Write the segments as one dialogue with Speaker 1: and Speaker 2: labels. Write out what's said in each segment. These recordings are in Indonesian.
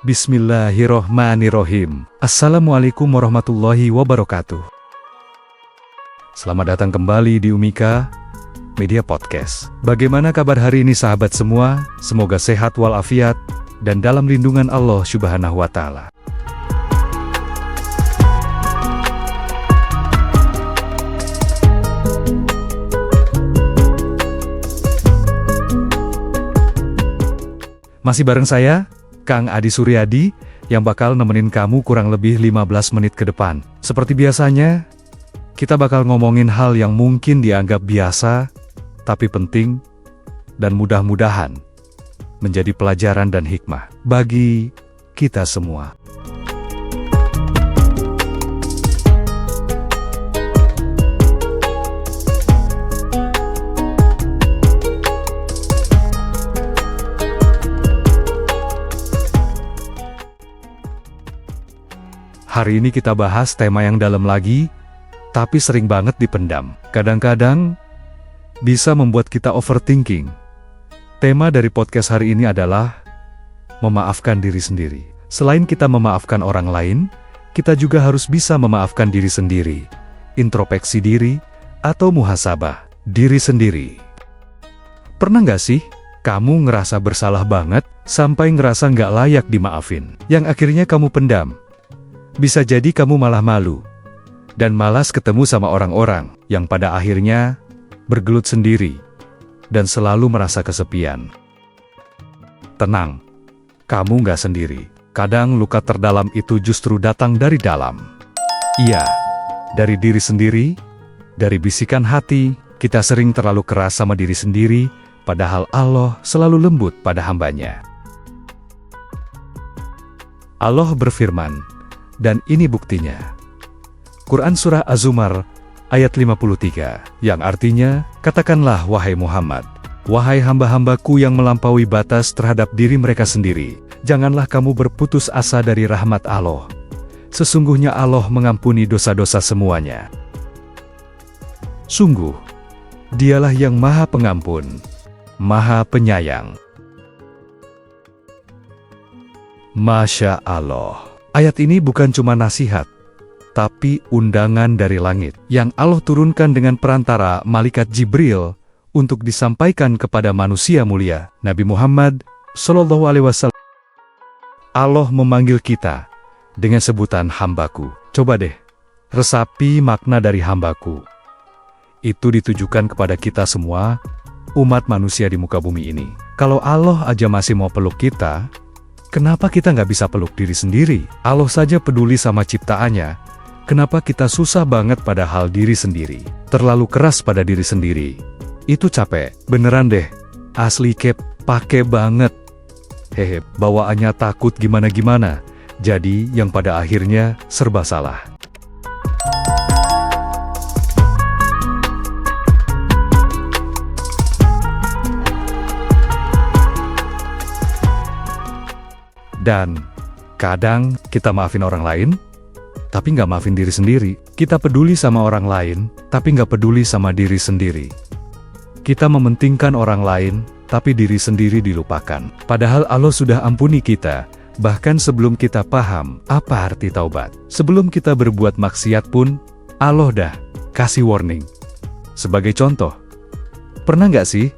Speaker 1: Bismillahirrohmanirrohim. Assalamualaikum warahmatullahi wabarakatuh. Selamat datang kembali di Umika Media Podcast. Bagaimana kabar hari ini sahabat semua? Semoga sehat walafiat dan dalam lindungan Allah Subhanahu wa Ta'ala. Masih bareng saya, Kang Adi Suryadi, yang bakal nemenin kamu kurang lebih 15 menit ke depan. Seperti biasanya, kita bakal ngomongin hal yang mungkin dianggap biasa, tapi penting, dan mudah-mudahan menjadi pelajaran dan hikmah bagi kita semua. Hari ini kita bahas tema yang dalam lagi, tapi sering banget dipendam. Kadang-kadang, bisa membuat kita overthinking. Tema dari podcast hari ini adalah memaafkan diri sendiri. Selain kita memaafkan orang lain, kita juga harus bisa memaafkan diri sendiri. Introspeksi diri, atau muhasabah diri sendiri. Pernah nggak sih, kamu ngerasa bersalah banget, sampai ngerasa nggak layak dimaafin, yang akhirnya kamu pendam? Bisa jadi kamu malah malu, dan malas ketemu sama orang-orang, yang pada akhirnya bergelut sendiri, dan selalu merasa kesepian. Tenang, kamu nggak sendiri. Kadang luka terdalam itu justru datang dari dalam. Iya, dari diri sendiri, dari bisikan hati, kita sering terlalu keras sama diri sendiri, padahal Allah selalu lembut pada hambanya. Allah berfirman, dan ini buktinya. Quran Surah Az-Zumar, ayat 53, yang artinya, katakanlah wahai Muhammad, wahai hamba-hambaku yang melampaui batas terhadap diri mereka sendiri, janganlah kamu berputus asa dari rahmat Allah. Sesungguhnya Allah mengampuni dosa-dosa semuanya. Sungguh, Dialah yang Maha Pengampun, Maha Penyayang. Masya Allah. Ayat ini bukan cuma nasihat, tapi undangan dari langit yang Allah turunkan dengan perantara malaikat Jibril untuk disampaikan kepada manusia mulia, Nabi Muhammad SAW. Allah memanggil kita dengan sebutan hambaku. Coba deh, resapi makna dari hambaku. Itu ditujukan kepada kita semua, umat manusia di muka bumi ini. Kalau Allah aja masih mau peluk kita, kenapa kita nggak bisa peluk diri sendiri? Allah saja peduli sama ciptaannya. Kenapa kita susah banget pada hal diri sendiri? Terlalu keras pada diri sendiri. Itu capek, beneran deh. Asli Kep, pake banget. Hehe, bawaannya takut gimana-gimana. Jadi yang pada akhirnya serba salah. Dan kadang kita maafin orang lain, tapi nggak maafin diri sendiri. Kita peduli sama orang lain, tapi nggak peduli sama diri sendiri. Kita mementingkan orang lain, tapi diri sendiri dilupakan. Padahal Allah sudah ampuni kita, bahkan sebelum kita paham apa arti taubat. Sebelum kita berbuat maksiat pun, Allah dah kasih warning. Sebagai contoh, pernah nggak sih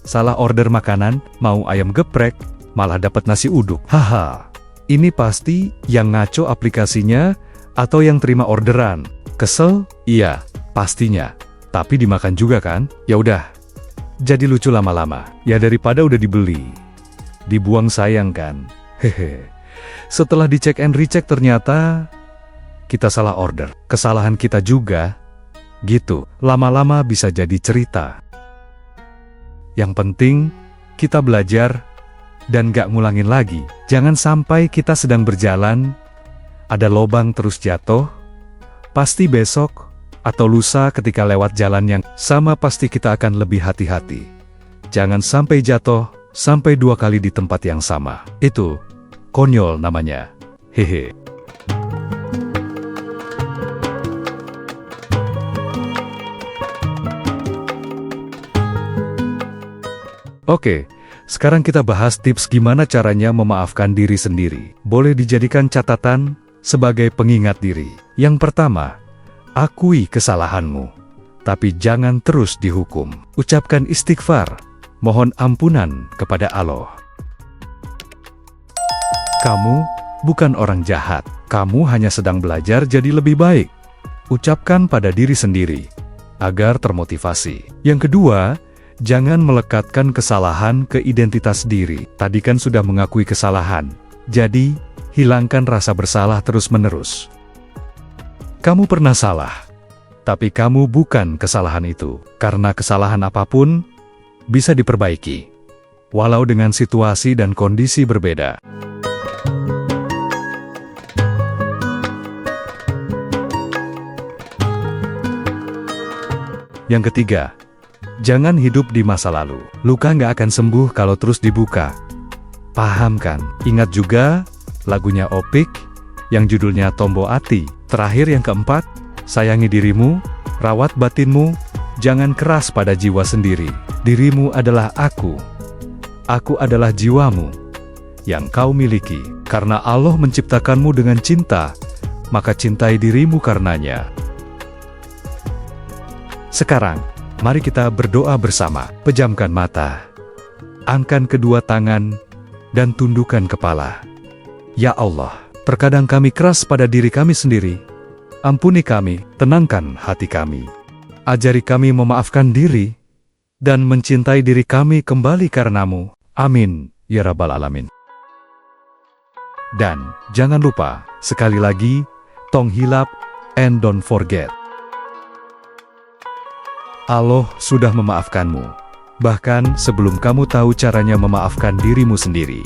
Speaker 1: salah order makanan, mau ayam geprek, malah dapat nasi uduk? Haha, ini pasti yang ngaco aplikasinya atau yang terima orderan. Kesel? Iya, pastinya. Tapi dimakan juga kan? Ya udah. Jadi lucu lama-lama. Ya daripada udah dibeli, dibuang sayang kan? Hehe. Setelah dicek and recheck ternyata kita salah order. Kesalahan kita juga. Gitu. Lama-lama bisa jadi cerita. Yang penting kita belajar dan gak ngulangin lagi. Jangan sampai kita sedang berjalan, ada lobang terus jatuh, pasti besok atau lusa ketika lewat jalan yang sama pasti kita akan lebih hati-hati. Jangan sampai jatuh, sampai 2 kali di tempat yang sama. Itu konyol namanya. Hehe. Oke, Sekarang kita bahas tips gimana caranya memaafkan diri sendiri. Boleh dijadikan catatan sebagai pengingat diri. Yang pertama, akui kesalahanmu, tapi jangan terus dihukum. Ucapkan istighfar, mohon ampunan kepada Allah. Kamu bukan orang jahat, kamu hanya sedang belajar jadi lebih baik. Ucapkan pada diri sendiri, agar termotivasi. Yang kedua, jangan melekatkan kesalahan ke identitas diri. Tadi kan sudah mengakui kesalahan, jadi hilangkan rasa bersalah terus-menerus. Kamu pernah salah, tapi kamu bukan kesalahan itu. Karena kesalahan apapun bisa diperbaiki, walau dengan situasi dan kondisi berbeda. Yang ketiga, jangan hidup di masa lalu. Luka nggak akan sembuh kalau terus dibuka. Pahamkan. Ingat juga lagunya Opik yang judulnya Tombo Ati. Terakhir yang keempat, sayangi dirimu, rawat batinmu, jangan keras pada jiwa sendiri. Dirimu adalah aku adalah jiwamu yang kau miliki. Karena Allah menciptakanmu dengan cinta, maka cintai dirimu karenanya. Sekarang, mari kita berdoa bersama. Pejamkan mata, angkat kedua tangan, dan tundukkan kepala. Ya Allah, terkadang kami keras pada diri kami sendiri. Ampuni kami, tenangkan hati kami. Ajari kami memaafkan diri, dan mencintai diri kami kembali karenamu. Amin, ya Rabbal Alamin. Dan, jangan lupa, sekali lagi, tong hilap, and don't forget. Allah sudah memaafkanmu, bahkan sebelum kamu tahu caranya memaafkan dirimu sendiri.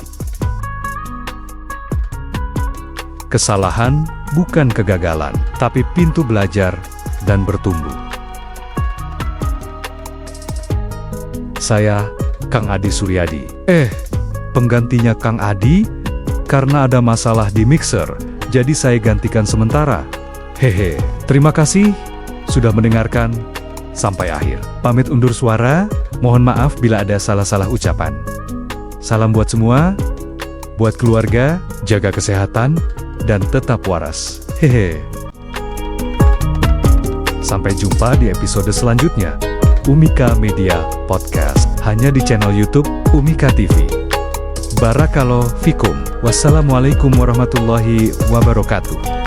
Speaker 1: Kesalahan bukan kegagalan, tapi pintu belajar dan bertumbuh. Saya, Kang Adi Suryadi. Penggantinya Kang Adi, karena ada masalah di mixer, jadi saya gantikan sementara. Terima kasih sudah mendengarkan sampai akhir. Pamit undur suara, mohon maaf bila ada salah-salah ucapan. Salam buat semua, buat keluarga, jaga kesehatan, dan tetap waras. Sampai jumpa di episode selanjutnya. Umika Media Podcast, hanya di channel YouTube Umika TV. Barakallahu fikum. Wassalamualaikum warahmatullahi wabarakatuh.